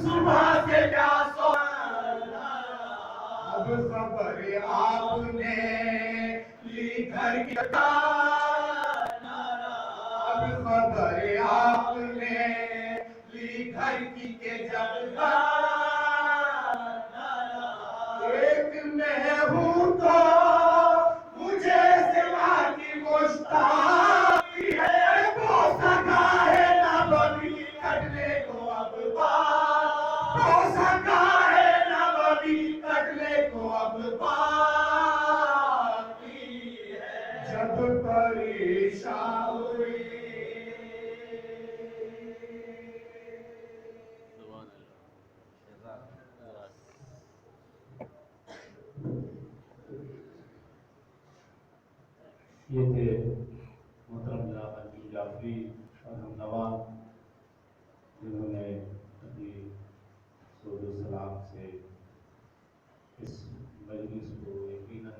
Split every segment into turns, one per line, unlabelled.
صبح سے پیاسوں اب خبر آپ نے لی گھر کی اب خبر آپ نے لی گھر کی کہ جب ایک میں ہوں تو مجھے سوا کی مشتاقی ہے وہ سکا ہے نہ ببی کٹلے کو اب وہ سکا ہے نہ ببی کٹلے کو اب باقی ہے جب پریشان ہوئی
یہ تھے محترم جناب انجم جعفری اور ہم نوا جنہوں نے اپنی سود و سلام سے اس مجلس کو یقیناً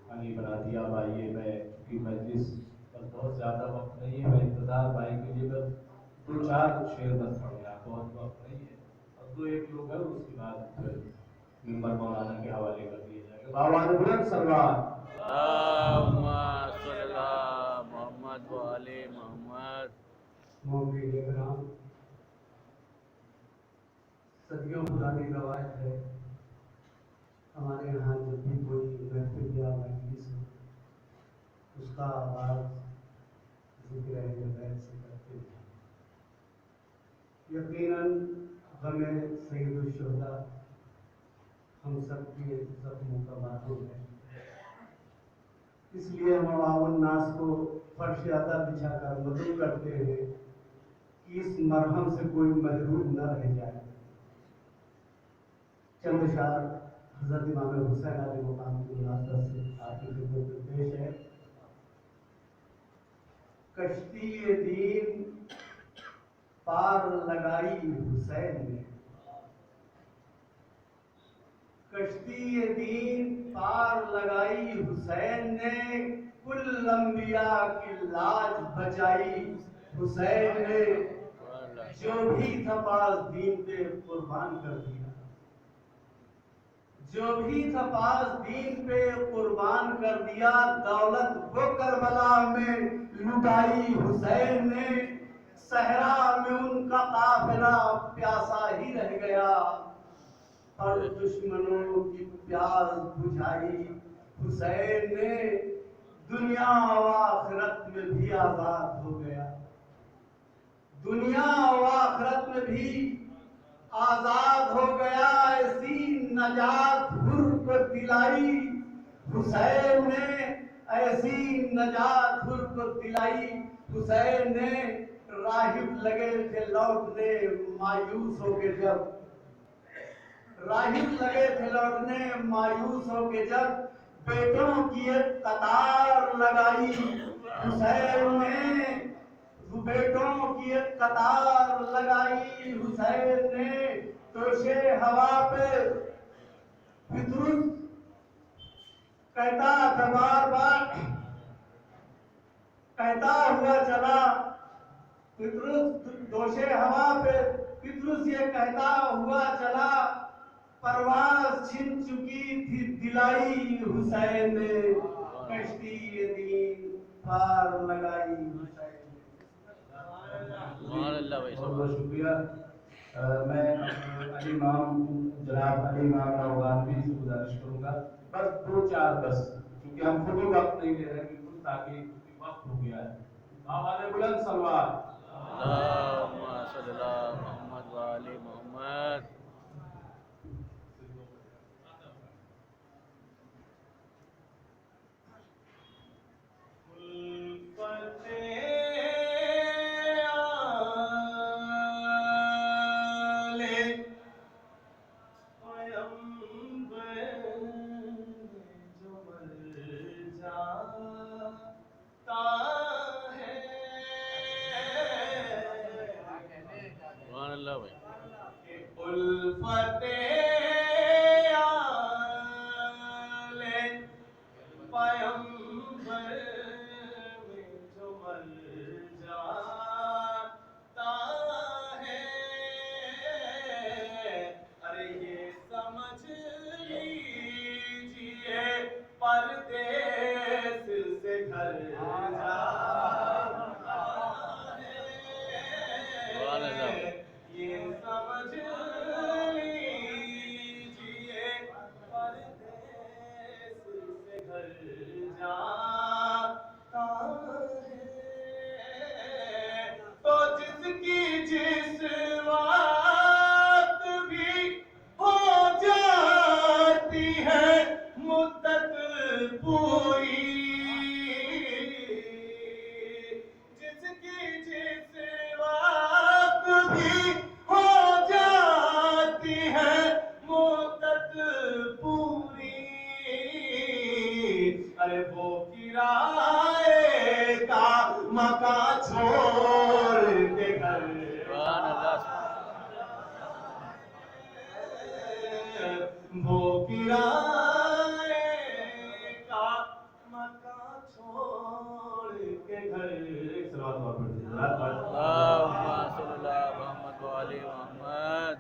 غنی بنا دیا. آئیے میں کیونکہ مجلس پر بہت زیادہ وقت نہیں ہے، میں انتظار بھائی کے لیے بس دو چار شعر بس پڑھنا، بہت وقت نہیں ہے اور دو ایک لوگ ہیں اس کے بعد پھر ممبر مولانا کے حوالے کر دیا جائے گا. آواز بلند سلوات
اللہم صلی اللہ محمد و آل محمد.
مومن کرام، صدیوں پرانی روایت ہے ہمارے یہاں جب بھی کوئی محفل یا مجلس ہو اس کا آغاز ذکر اہل بیت سے کرتے ہیں. یقیناً غم سید الشہداء ہم سب کے زخموں کا معلوم ہے، اس لیے ہم عوام الناس کو فرش عطا بچھا کر مدعو کرتے ہیں کہ اس مرہم سے کوئی محروم نہ رہ جائے. چند اشعار حضرت امام حسین علیہ مقام کی مناسبت سے آپ کی خدمت میں پیش ہے. کشتی دین پار لگائی حسین نے، کشتی دین پار لگائی حسین نے، کل انبیاء کی لاج بچائی حسین نے، جو بھی تھا پاس دین پہ قربان کر دیا، جو بھی تھا پاس دین پہ قربان کر دیا. دولت وہ کربلا میں لٹائی حسین نے، صحرا میں ان کا قافلہ پیاسا ہی رہ گیا، اور دشمنوں کی پیاس بجھائی حسین نے. دنیا و آخرت میں بھی آزاد ہو گیا، دنیا و آخرت میں بھی آزاد ہو گیا. ایسی نجات حر کو دلائی حسین نے، ایسی نجات حر کو دلائی حسین نے. راہب لگے تھے لوٹنے مایوس ہو کے جب، راہب لگے تھے لوٹنے مایوس ہو کے جب، بیٹوں کی ایک قطار لگائی حسین نے، بیٹوں کی ایک قطار لگائی حسین نے. توشے ہوا پہ پطرس کہتا تھا بار بار، کہتا ہوا چلا پطرس دوشے ہوا پہ پطرس یہ کہتا ہوا چلا، پرواز چھن چکی تھی دلائی حسین نے، کشتی دین پار لگائی حسین نے.
سبحان اللہ بھائی
بہت
سبحان
بہت شکریہ. میں علی امام جناب علی امام نوغانوی سے گزارش کروں گا بس دو چار بس، کیونکہ ہم خود ہی وقت نہیں لے رہے بالکل، تاکہ وقت ہو گیا ہے. آواز بلند سلوات.
اللہم صلی اللہ محمد و آل محمد. سبحان اللہ بھائی.
الفت پیمبر میں جو مر جاتا ہے،
کرائے کا مکان چھوڑ کے گھر
اللهم صل على محمد وآل محمد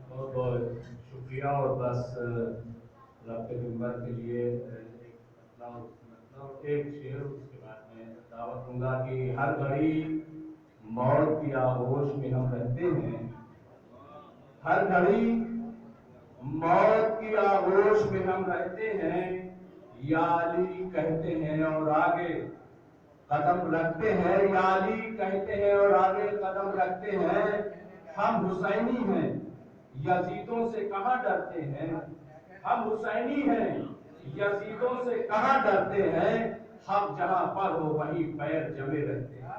بہت بہت شکریہ. اور بس رب کے ممبر کے لیے ایک شعر اس کے بعد میں دعوت دوں گا کہ ہر گھڑی موت کی آغوش میں ہم رہتے ہیں. ہر گھڑی موت کی آغوش میں ہم رہتے ہیں. یا علی کہتے ہیں اور آگے قدم رکھتے ہیں. یا علی کہتے ہیں اور آگے قدم رکھتے ہیں. ہم حسینی ہیں, یزیدوں سے کہاں ڈرتے ہیں. ہم حسینی ہیں, یزیدوں سے کہاں ڈرتے ہیں. ہم جہاں پر ہو وہیں پیر جمے رہتے ہیں.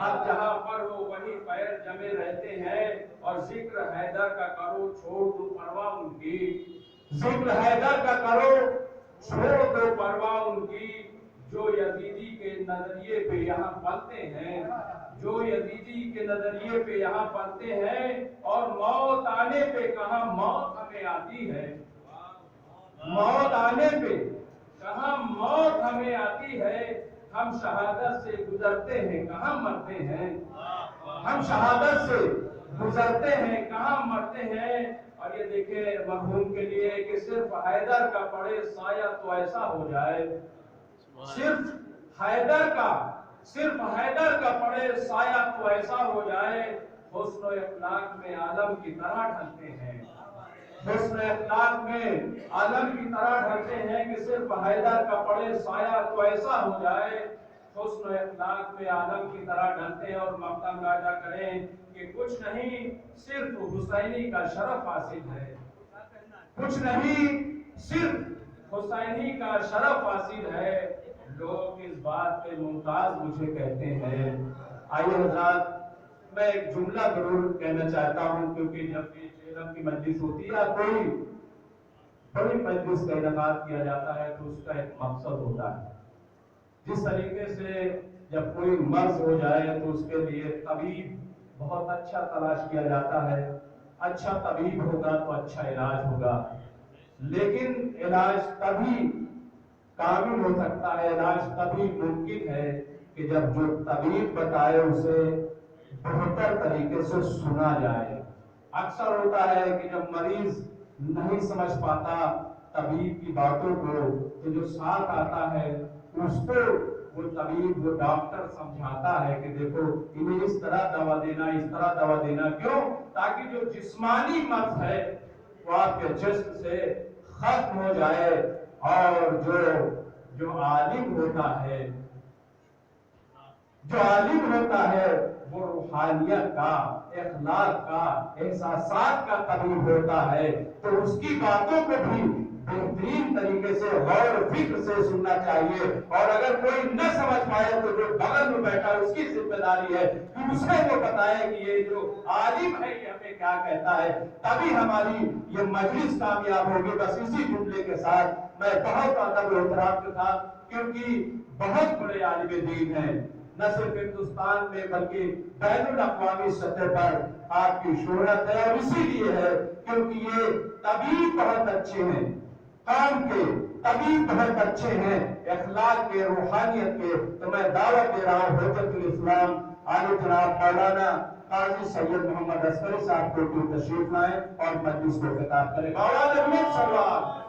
ہم جہاں پر ہو وہیں پیر جمے رہتے ہیں. اور ذکر حیدر کا کرو چھوڑ دو پرواہ ان کی. ذکر حیدر کا کرو چھوڑ دو پرواہ ان کی. جو یزیدی کے نظریے پہ یہاں پلتے ہیں, جو یزیدی کے نظریے پہ یہاں پلتے ہیں. اور موت آنے پہ کہاں موت ہمیں آتی ہے. موت آنے پہ کہاں موت ہمیں آتی ہے. ہم شہادت سے گزرتے ہیں کہاں مرتے ہیں. ہم شہادت سے گزرتے ہیں کہاں مرتے ہیں. اور یہ دیکھیں مرحوم کے لیے کہ صرف حیدر کا پڑے سایہ تو ایسا ہو جائے. صرف حیدر کا پڑے سایہ تو ایسا ہو جائے. حسن و اخلاق میں عالم کی طرح ڈھلتے ہیں. حسن اخلاق میں عالم کی طرح ڈھلتے ہیں کہ صرف حیدر کا پڑے سایہ تو ایسا ہو جائے. حسن و اخلاق میں عالم کی طرح ڈھلتے ہیں. اور مقام راجہ کریں کہ کچھ نہیں صرف حسینی کا شرف حاصل ہے. کچھ نہیں صرف حسینی کا شرف حاصل ہے. لوگ اس بات پہ ممتاز مجھے کہتے ہیں. آئیے حضرات میں ایک جملہ ضرور کہنا چاہتا ہوں, کیونکہ جب بھی علم کی مجلس ہوتی ہے, کوئی بڑی مجلس کا انعقاد کیا جاتا ہے تو اس کا ایک مقصد ہوتا ہے. جس طریقے سے جب کوئی مرض ہو جائے تو اس کے لیے طبیب بہت اچھا تلاش کیا جاتا ہے. اچھا طبیب ہوگا تو اچھا علاج ہوگا. لیکن علاج تبھی کامل ہو سکتا ہے, علاج تبھی ممکن ہے کہ جب جو طبیب بتائے اسے بہتر طریقے سے سنا جائے. اکثر ہوتا ہے کہ جب مریض نہیں سمجھ پاتا طبیب کی باتوں کو تو جو ساتھ آتا ہے اس کو وہ طبیب وہ ڈاکٹر سمجھاتا ہے کہ دیکھو انہیں اس طرح دوا دینا, اس طرح دوا دینا. کیوں؟ تاکہ جو جسمانی مرض ہے وہ آپ کے جسم سے ختم ہو جائے اور جو عالم ہوتا ہے وہ روحانیت کا، اخلاق کا، احساسات کا طبیب ہوتا ہے، تو اس کی باتوں کو بھی بہترین طریقے سے غور و فکر سے سننا چاہیے۔ اور اگر کوئی نہ سمجھ پائے تو جو بغل میں بیٹھا ہے اس کی ذمہ داری ہے کہ اسے وہ بتائے کہ یہ جو عالم ہے یہ ہمیں کیا کہتا ہے، تبھی ہماری یہ مجلس کامیاب ہوگی۔ بس اسی جملے کے ساتھ میں بہت ادب و احترام کے ساتھ، کیونکہ بہت بڑے عالم دین ہیں، نہ صرف ہندوستان میں بلکہ بین الاقوامی سطح پر آپ کی شہرت ہے، اور اسی لیے ہے کیونکہ یہ طبیب بہت اچھے ہیں، قوم کے طبیب بہت اچھے ہیں، اخلاق کے، روحانیت کے۔ تو میں دعوت دے رہا ہوں حجت الاسلام عالی جناب مولانا قاضی سید محمد عسکری صاحب کو تشریف لائیں اور مجلس کو خطاب کریں۔ مولانا محمد صلوات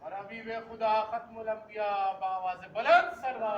اور حبیب خدا ختم الانبیاء بآواز بلند سرور۔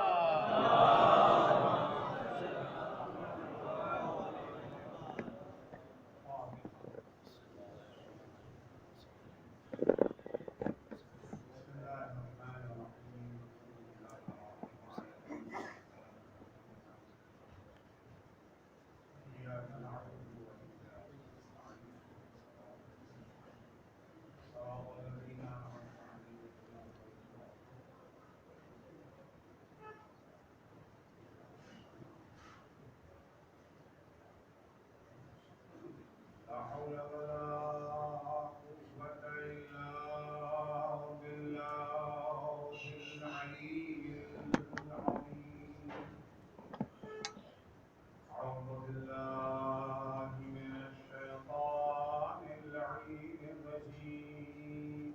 لا حول ولا قوة إلا بالله العلي العظيم۔ أعوذ بالله من الشيطان اللعين الرجيم۔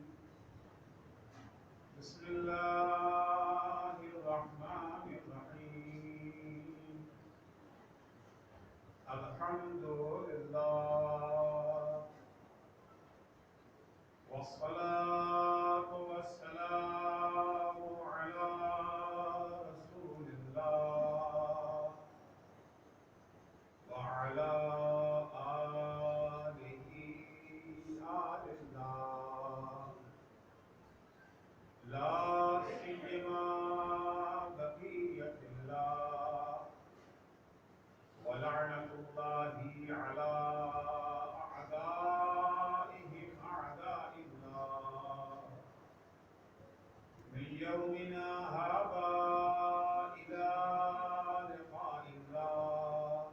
بسم الله الرحمن الرحيم۔ الحمد لله والصلاة والسلام على رسول الله وعلى آله آل الله، لا سيما بقية الله، ولعنة الله على أعدائهم أعداء الله، من يومنا هذا إلى لقاء الله.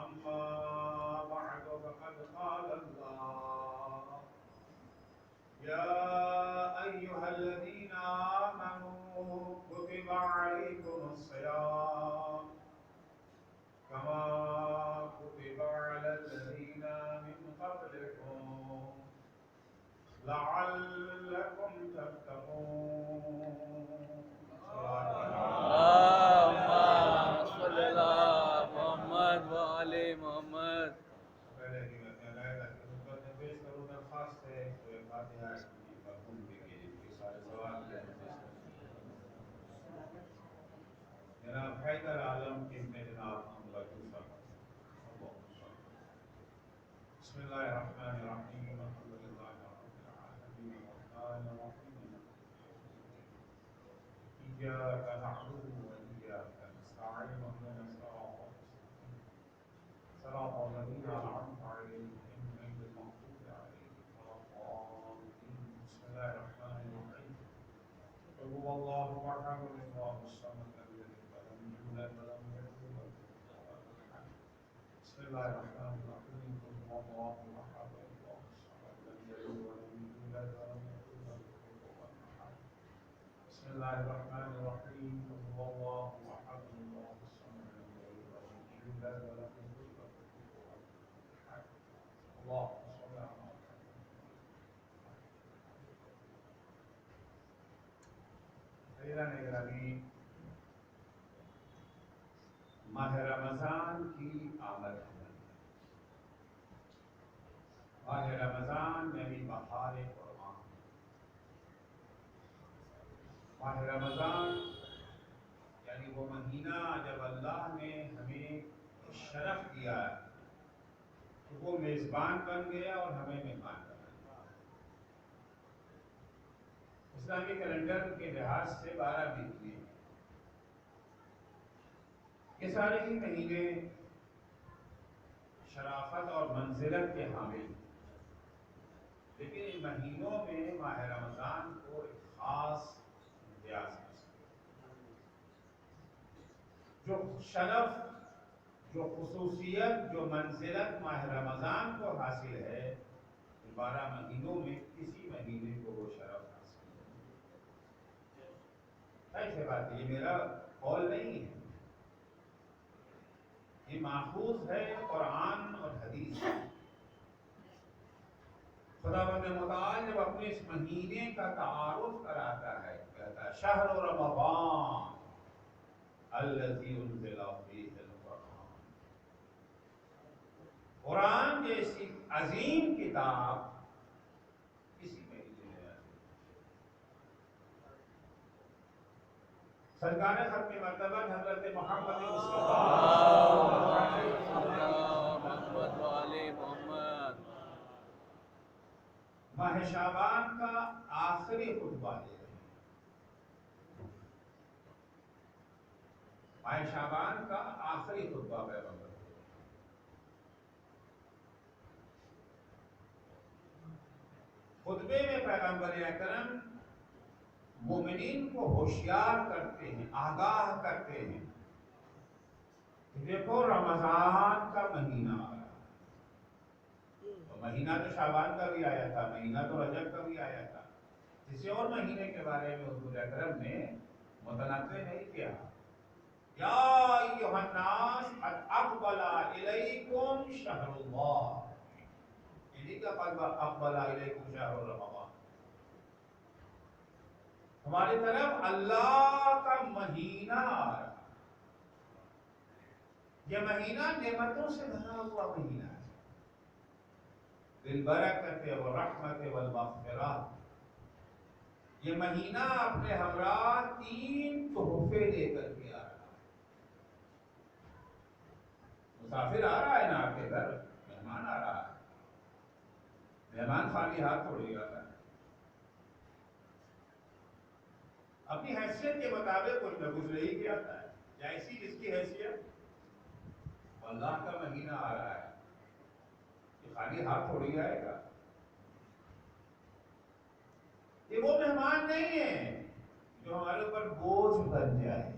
أما بعد فقد قال الله: يا أيها الذين آمنوا كتب عليكم الصيام كما كتب على الذين من قبلكم لعلكم تتقون۔
اللهم صل على محمد وآل محمد۔
پہلے کی علیحدہ خدمت میں پیش کروں درخواست ہے تو ایک فاتحہ کی مرحوم کے سارے سوال کے جناب حیدر عالم کے ابن جناب حمزہ صاحب۔ بسم اللہ الرحمن الرحیم، الحمد للہ رب العالمین الرحمن الرحیم، إياك نعبد وإياك نستعين، اهدنا الصراط المستقيم، صراط الذين أنعمت عليهم غير المغضوب عليهم ولا الضالين۔ بسم الله الرحمن الرحيم، قل هو الله أحد الله الصمد لم يلد ولم يولد ولم يكن له كفوا أحد۔ بسم الله الرحمن الرحيم، قل هو الله أحد الله الصمد لم يلد ولم يولد ولم يكن له كفوا أحد۔ بسم الله الرحمن الرحيم، قل هو الله أحد الله الصمد لم يلد ولم يولد ولم يكن له كفوا أحد۔ اللهم صل على محمد۔ عزیزان گرامی، ماہ رمضان کی آمد ہے، ماہ رمضان یعنی بہار قرآن. ماہ رمضان یعنی وہ مہینہ جب اللہ نے ہمیں شرف دیا تو وہ میزبان بن گیا اور ہمیں مہمان بنا دیا. اسلامی کیلنڈر کے لحاظ سے 12 مہینے ہیں. یہ سارے ہی مہینے شرافت اور منزلت کے حامل ہیں، لیکن ان مہینوں میں ماہ رمضان کو ایک خاص امتیاز حاصل ہے. جو شرف، جو خصوصیت، جو منزلت ماہ رمضان کو حاصل ہے، ان 12 مہینوں میں کسی مہینے کو وہ شرف حاصل نہیں. ایسے بات ہے، یہ میرا قول نہیں ہے، یہ ماخوذ ہے قرآن اور حدیث سے. خداوند متعال جب اپنے اس مہینے کا تعارف کراتا ہے کہتا ہے شہر رمضان الذی انزل فیہ القرآن. قرآن جیسی عظیم کتاب کسی مہینے میں آتی ہے. سرکار ختم مرتبہ حضرت محمد
محمد وعلی محمد
ماہ شعبان کا آخری خطبہ دے رہے ہیں. ماہ شعبان کا آخری خطبہ پیغمبر دے رہے ہیں. خطبے میں پیغمبر اکرم مومنین کو ہوشیار کرتے ہیں، آگاہ کرتے ہیں. دیکھو رمضان کا مہینہ آ رہا ہے. مہینہ تو شعبان کا بھی آیا تھا، مہینہ تو رجب کا بھی آیا تھا. کسی اور مہینے کے بارے میں حضور اکرم نے متنبہ نہیں کیا. یا ایھا الناس قد اقبل الیکم شہر اللہ، یعنی کہ قد اقبل الیکم شہر رمضان، ہماری طرف اللہ کا مہینہ آ رہا ہے. یہ مہینہ نعمتوں سے بھرا ہوا مہینہ ہے، بالبرکت والرحمت والمغفرہ. یہ مہینہ اپنے ہمراہ 3 تحفے لے کر کے آ رہا ہے. مسافر آ رہا ہے نا آپ کے گھر، مہمان آ رہا ہے. مہمان خالی ہاتھ تھوڑی آتا ہے، اپنی حیثیت کے مطابق کچھ نہ کچھ لے کے آتا ہے، جیسی جس کی حیثیت. اللہ کا مہینہ آ رہا ہے، یہ خالی ہاتھ تھوڑی آئے گا. یہ وہ مہمان نہیں ہے جو ہمارے اوپر بوجھ بن جائے.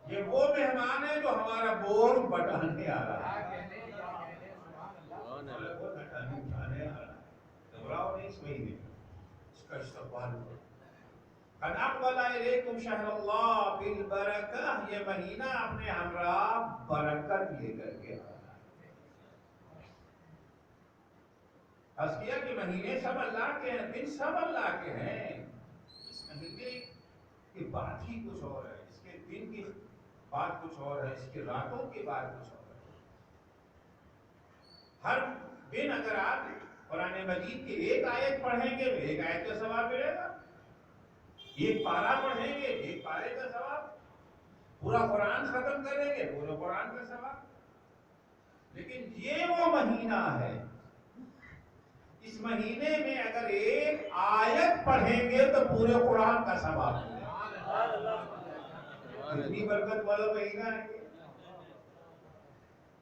یہ وہ مہمان ہے جو ہمارا بوجھ بٹانے آ رہا ہے، اٹھانے آ رہا ہے. گھبراؤ نہیں اس مہینے میں، اس کا استقبال کرو. قد اقبل الیکم شہر اللہ بالبرکہ، یہ مہینہ اپنے ہمراہ برکت لے کر کے آ رہا ہے. عرض کیا کہ مہینے سب اللہ کے ہیں، دن سب اللہ کے ہیں. اس مہینے کی بات ہی کچھ اور ہے، اس کے دن کی بات کچھ اور ہے، اس کی راتوں کی بات کچھ اور ہے. ہر دن اگر آپ قرآن مجید کی ایک آیت پڑھیں گے تو ایک آیت کا ثواب ملے گا. ایک پارہ پڑھیں گے ایک پارے کا ثواب. پورا قرآن ختم کریں گے پورے قرآن کا ثواب. لیکن یہ وہ مہینہ ہے، اس مہینے میں اگر ایک آیت پڑھیں گے تو پورے قرآن کا ثواب ملے گا. اتنی برکت والا مہینہ ہے.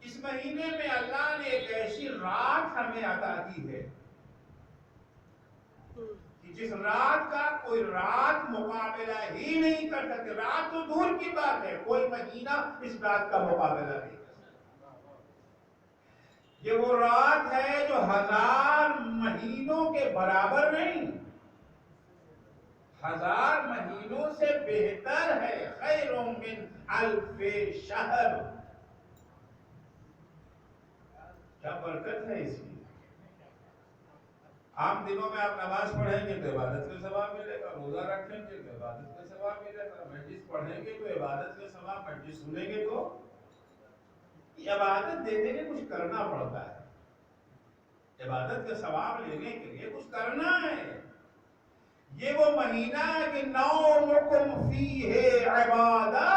اس مہینے میں اللہ نے ایک ایسی رات ہمیں عطا کی ہے کہ جس رات کا کوئی رات مقابلہ ہی نہیں کر سکتے. رات تو دور کی بات ہے، کوئی مہینہ اس رات کا مقابلہ نہیں کر سکتا. یہ وہ رات ہے جو 1000 مہینوں کے برابر نہیں، 1000 مہینوں سے بہتر ہے. خیر من 1000 شہر. کیا برکت ہے اس کی. عام دنوں میں آپ نماز پڑھیں گے تو عبادت کا ثواب ملے گا، روزہ رکھیں گے تو عبادت کا ثواب ملے گا، مجلس پڑھیں گے تو عبادت کا ثواب، مجلس سنیں گے تو
عبادت دینے کے کچھ کرنا پڑتا ہے، عبادت کا ثواب لینے کے لیے کچھ کرنا ہے۔ یہ وہ مہینہ ہے کہ نومکم فیہ عبادہ،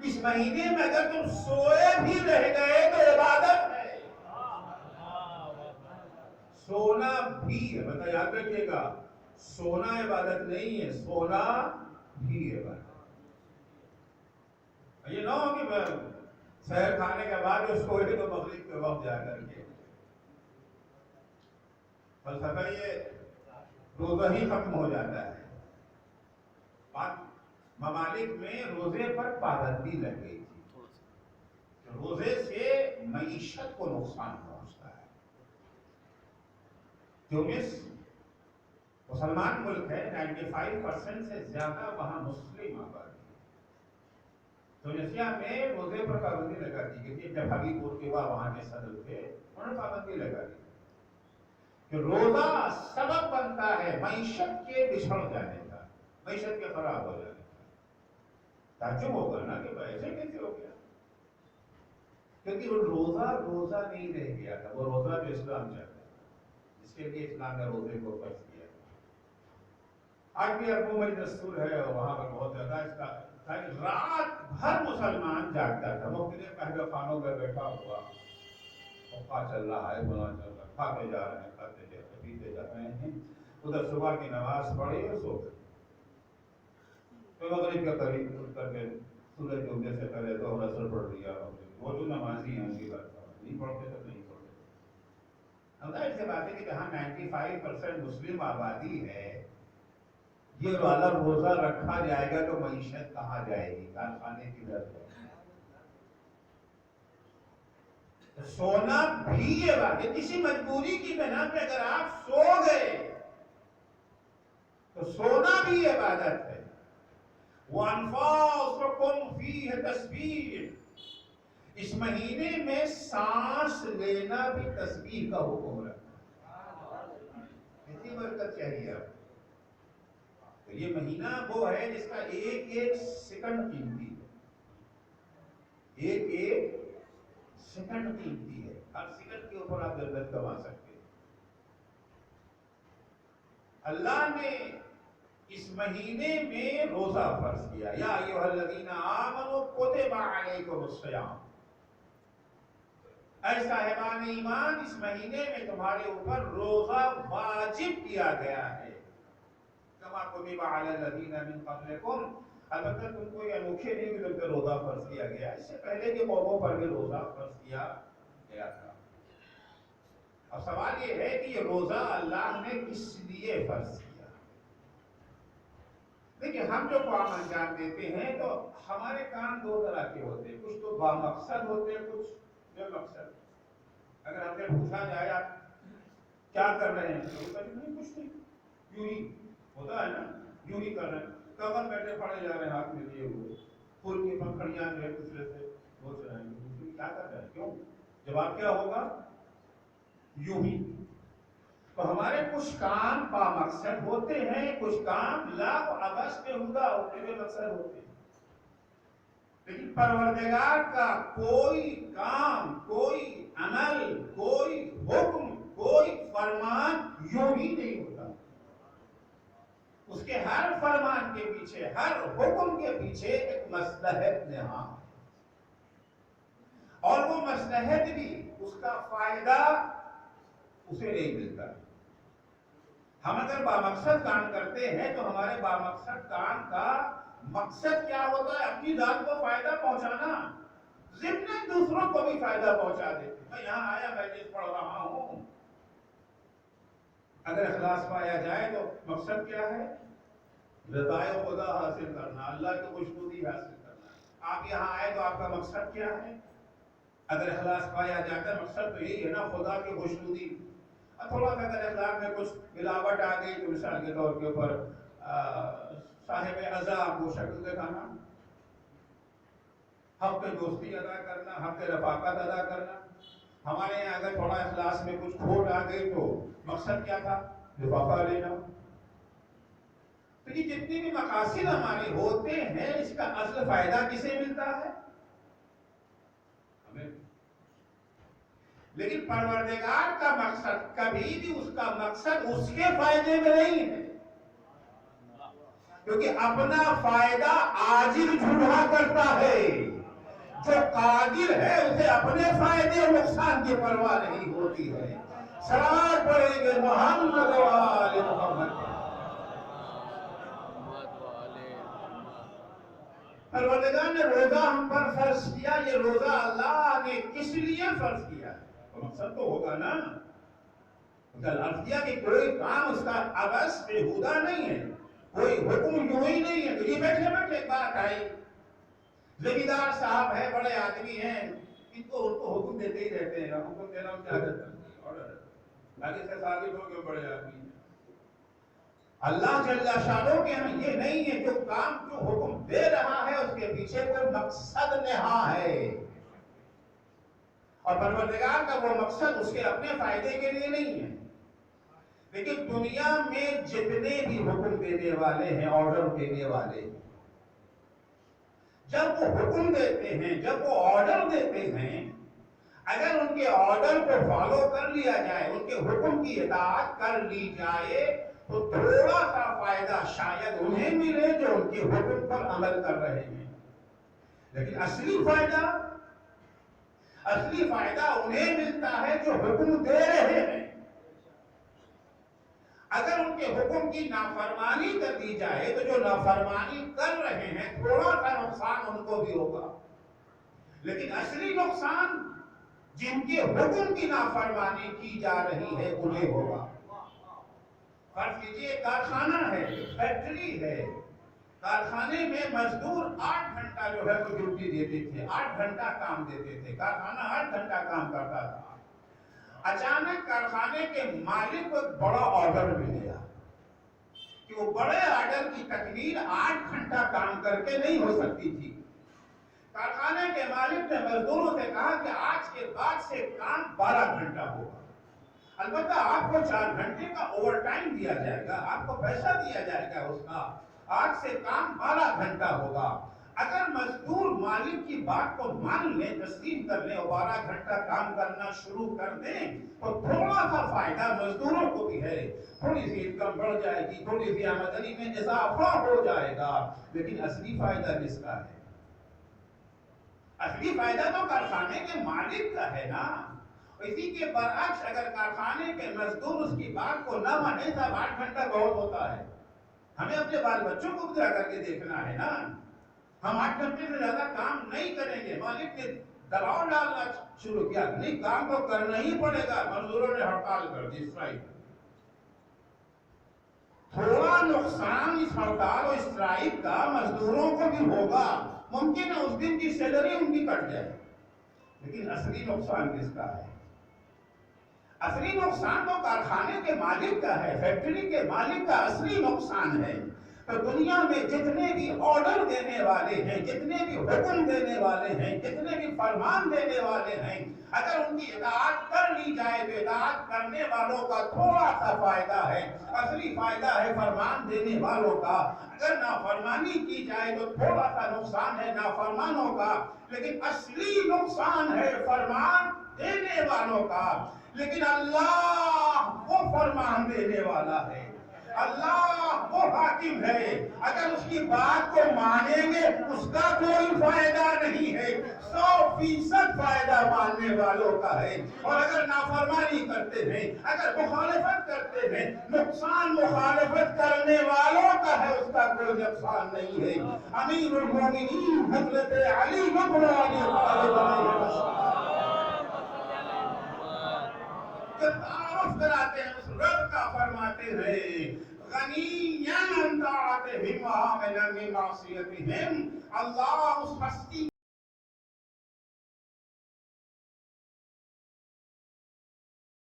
اس مہینے میں اگر تم سوئے بھی رہ گئے تو عبادت ہے۔ سونا بھی ہے، بتا یاد رکھیے گا، سونا عبادت نہیں ہے، سونا بھی عبادت۔ یہ نہ ہو کہ سحر کھانے کے بعد جو سوئے تو مغرب کے وقت جا کر کے فلسفہ یہ روزہ ہی ختم ہو جاتا ہے۔ پاک ممالک میں روزے پر پابندی لگ گئی تھی، روزے سے معیشت کو نقصان پہنچتا ہے۔ تیونس مسلمان ملک ہے، 95% سے زیادہ وہاں مسلم آبادی ہے۔ تونسیا میں روزے پر پابندی لگا دی گئی تھی، جب حبیب بورقیبہ وہاں کے صدر تھے، انہوں نے پابندی لگا دی کہ روزہ سبب بنتا ہے معیشت کے بچھڑ جانے کا، معیشت کے خراب ہو جانے کا۔ تعجب ہوگا نا کہ ایسے کیسے ہو گیا؟ کیونکہ وہ روزہ نہیں رہ گیا تھا، وہ روزہ جو اسلام چاہتا ہے، جس کے لیے اسلام نے روزے کو فرض کیا۔ آج بھی اربوں میں دستور ہے اور وہاں پر بہت زیادہ اس کا رات بھر مسلمان جاگتا تھا، مختلف قہوہ خانوں میں بیٹھا ہوا، حقہ چل رہا ہے، بنا چل رہا ہے، کھاتے جا رہے ہیں، کھاتے جا رہے ہیں، پیتے جا رہے ہیں، ادھر صبح کی نماز پڑھی اور سو گئے۔ تو مغرب کے قریب اٹھ کر کے سورج ڈوبنے سے پہلے تو اثر پڑھ لیا، وہ جو نمازی ہیں ان کی بات نہیں پڑھتے تو نہیں پڑھتے۔ ظاہر سی بات ہے کہ جہاں 95% مسلم آبادی ہے، یہ والا روزہ رکھا جائے گا تو معیشت کہاں جائے گی، کارخانے کدھر جائے گی؟ سونا بھی یہ بات ہے، کسی مجبوری کی بنا پہ اگر آپ سو گئے تو سونا بھی عبادت ہے۔ وَأَنفَاسُكُمْ فِيهِ تَسْبِيحٌ، اس مہینے میں سانس لینا بھی تسبیح کا حکم رکھا ہے۔ کتنی برکت چاہیے آپ کو؟ تو یہ مہینہ وہ ہے جس کا ایک ایک سیکنڈ قیمتی ہے، ایک ایک سیکنڈ قیمتی ہے، ہر سیکنڈ کے اوپر آپ جنت کما سکتے ہیں۔ اللہ نے اس مہینے میں روزہ فرض کیا، یا ایھا الذین آمنوا کتب علیکم الصیام، اے صاحبان ایمان اس مہینے میں تمہارے اوپر روزہ واجب کیا گیا ہے، کما کتب علی الذین من قبلکم، البتہ تم کو یہ انوکھے نہیں کہ تم پہ روزہ فرض کیا گیا، اس سے پہلے کے قوموں پر بھی روزہ فرض کیا گیا تھا۔ اب سوال یہ ہے کہ یہ روزہ اللہ نے کس لیے فرض کیا؟ دیکھیں ہم جو کام انجام دیتے ہیں تو ہمارے کام دو طرح کے ہوتے ہیں، کچھ تو بامقصد ہوتے ہیں، کچھ بے مقصد۔ اگر ہم نے پوچھا جائے آپ کیا کر رہے ہیں تو نہیں، کچھ نہیں، یوں ہی ہوتا ہے نا، یوں ہی کر رہے ہیں، کمر بیٹھے پڑے جا رہے ہیں ہاتھ میں لیے ہوئے، پھول کی پکھڑیاں جو ہے دوسرے سے بوچھ رہے ہیں، کیا کر رہے ہیں؟ کیوں؟ جواب کیا ہوگا؟ یوں ہی۔ تو ہمارے کچھ کام بامقصد ہوتے ہیں، کچھ کام لاغ و عبث بیہودہ ہوتے ہوئے مقصد ہوتے ہیں، لیکن پروردگار کا کوئی کام، کوئی عمل، کوئی حکم، کوئی فرمان یوں ہی نہیں ہوتا۔ اس کے ہر فرمان کے پیچھے، ہر حکم کے پیچھے ایک مصلحت نہاں ہے، اور وہ مصلحت بھی، اس کا فائدہ اسے نہیں ملتا۔ ہم اگر بامقصد کام کرتے ہیں تو ہمارے بامقصد کام کا مقصد کیا ہوتا ہے؟ اپنی ذات کو فائدہ پہنچانا، ضمن دوسروں کو بھی فائدہ پہنچا دیتے۔ میں یہاں آیا، میں چیز پڑھ رہا ہوں، اگر اخلاص پایا جائے تو مقصد کیا ہے؟ رضائے خدا حاصل کرنا، اللہ کی خوشنودی حاصل کرنا۔ آپ یہاں آئے تو آپ کا مقصد کیا ہے؟ اگر اخلاص پایا جاتا ہے مقصد تو یہی ہے نا، خدا کی خوشنودی۔ تھوڑا سا اگر اخلاق میں کچھ ملاوٹ آ گئی تو مثال کے طور کے اوپر صاحب ازا کو شکل دکھانا، حق پہ دوستی ادا کرنا، حق پہ رفاقت ادا کرنا۔ ہمارے یہاں اگر تھوڑا اخلاص میں کچھ کھوٹ آ گئی تو مقصد کیا تھا؟ لفافہ لینا۔ تو یہ جتنی بھی مقاصد ہمارے ہوتے ہیں، اس کا اصل فائدہ کسے ملتا ہے؟ ہمیں۔ لیکن پروردگار کا مقصد کبھی بھی اس کا مقصد اس کے فائدے میں نہیں ہے، کیونکہ اپنا فائدہ عاجز جھوٹا کرتا ہے، جو قادر ہے اسے اپنے فائدے اور نقصان کی پرواہ نہیں ہوتی ہے۔ صلوات پڑھیں گے محمد و آل محمد۔ پروردگار نے روزہ ہم پر فرض کیا، یہ روزہ اللہ نے کس لیے فرض کیا ہے؟ مقصد تو ہوگا نا۔ کل عرض کیا کہ کوئی کام اس کا عبث بےہودہ نہیں ہے، کوئی حکم یوں ہی نہیں ہے۔ تو یہ بیٹھے بیٹھے بات آئی، زمیندار صاحب ہے، بڑے آدمی ہیں، ان کو حکم دیتے ہی رہتے ہیں، حکم دینا ان کی عادت ہے، باقی سے ثابت ہو کہ بڑے آدمی ہیں۔ اللہ جل شانہ کے ہم یہ نہیں ہے، جو کام جو حکم دے رہا ہے اس کے پیچھے کوئی مقصد نہا ہے، اور پروردگار کا وہ مقصد اس کے اپنے فائدے کے لیے نہیں ہے۔ لیکن دنیا میں جتنے بھی حکم دینے والے ہیں، آرڈر دینے والے، جب وہ حکم دیتے ہیں، جب وہ آرڈر دیتے ہیں، اگر ان کے آرڈر کو فالو کر لیا جائے، ان کے حکم کی اطاعت کر لی جائے، تو تھوڑا سا فائدہ شاید انہیں ملے جو ان کے حکم پر عمل کر رہے ہیں، لیکن اصلی فائدہ انہیں ملتا ہے جو حکم دے رہے ہیں۔ اگر ان کے حکم کی نافرمانی کر دی جائے تو جو نافرمانی کر رہے ہیں تھوڑا سا نقصان ان کو بھی ہوگا، لیکن اصلی نقصان جن کے حکم کی نافرمانی کی جا رہی ہے انہیں ہوگا۔ فرض کیجیے کارخانہ ہے، فیکٹری ہے، کارخانے میں مزدور 8 گھنٹہ جو ہے وہ ڈیوٹی دیتے تھے، 8 گھنٹہ کام دیتے تھے، کارخانہ 8 گھنٹہ کام کرتا تھا۔ اچانک کارخانے کے مالک کو ایک بڑا آرڈر مل گیا کہ وہ بڑے آرڈر کی تکمیل 8 گھنٹہ کام کر کے نہیں ہو سکتی تھی۔ کارخانے کے مالک نے مزدوروں سے کہا کہ آج کے بعد سے کام 12 گھنٹہ ہوگا، البتہ آپ کو 4 گھنٹے کا اوور ٹائم دیا جائے گا، آپ کو پیسہ دیا جائے گا اس کا، آج سے کام 12 گھنٹہ ہوگا۔ اگر مزدور مالک کی بات کو مان لیں، تسلیم کر لیں اور 12 گھنٹہ کام کرنا شروع کر دیں تو تھوڑا سا فائدہ مزدوروں کو بھی ہے، تھوڑی سی انکم بڑھ جائے گی، تھوڑی سی آمدنی میں اضافہ ہو جائے گا، لیکن اصلی فائدہ کس کا ہے؟ اصلی فائدہ تو کارخانے کے مالک کا ہے نا۔ اسی کے برعکس اگر کارخانے کے مزدور اس کی بات کو نہ مانے، صاحب 8 گھنٹہ بہت ہوتا ہے، ہمیں اپنے بال بچوں کو جا کر کے دیکھنا ہے نا، ہم 8 گھنٹے سے زیادہ کام نہیں کریں گے۔ مالک نے دباؤ ڈالنا شروع کیا، نہیں کام تو کرنا ہی پڑے گا، مزدوروں نے ہڑتال کر دی، اسٹرائک۔ تھوڑا نقصان اس ہڑتال اور اسٹرائک کا مزدوروں کو بھی ہوگا، ممکن ہے اس دن کی سیلری ان کی کٹ جائے، لیکن اصلی نقصان کس کا ہے؟ اصلی نقصان تو کارخانے کے مالک کا ہے، فیکٹری کے مالک کا اصلی نقصان ہے۔ تو دنیا میں جتنے بھی آرڈر دینے والے ہیں، جتنے بھی حکم دینے والے ہیں، جتنے بھی فرمان دینے والے ہیں، اگر ان کی اطاعت کر لی جائے تو اطاعت کرنے والوں کا تھوڑا سا فائدہ ہے، اصلی فائدہ ہے فرمان دینے والوں کا۔ اگر نافرمانی کی جائے تو تھوڑا سا نقصان ہے نافرمانوں کا، لیکن اصلی نقصان ہے فرمان دینے والوں کا۔ لیکن اللہ وہ فرمان دینے والا ہے، اللہ وہ حاکم ہے، اگر اس کی بات کو مانیں گے اس کا کوئی فائدہ نہیں ہے، 100% فائدہ ماننے والوں کا ہے، اور اگر نافرمانی کرتے ہیں، اگر مخالفت کرتے ہیں، نقصان مخالفت کرنے والوں کا ہے، اس کا کوئی نقصان نہیں ہے۔ امیر المومنین حضرت علی بن ابی طالب علیہ السلام جو تعارف کراتے ہیں اس رب کا، فرماتے ہیں غنیًا عن طاعتہم وآمنًا من معصیتہم، اللہ اس ہستی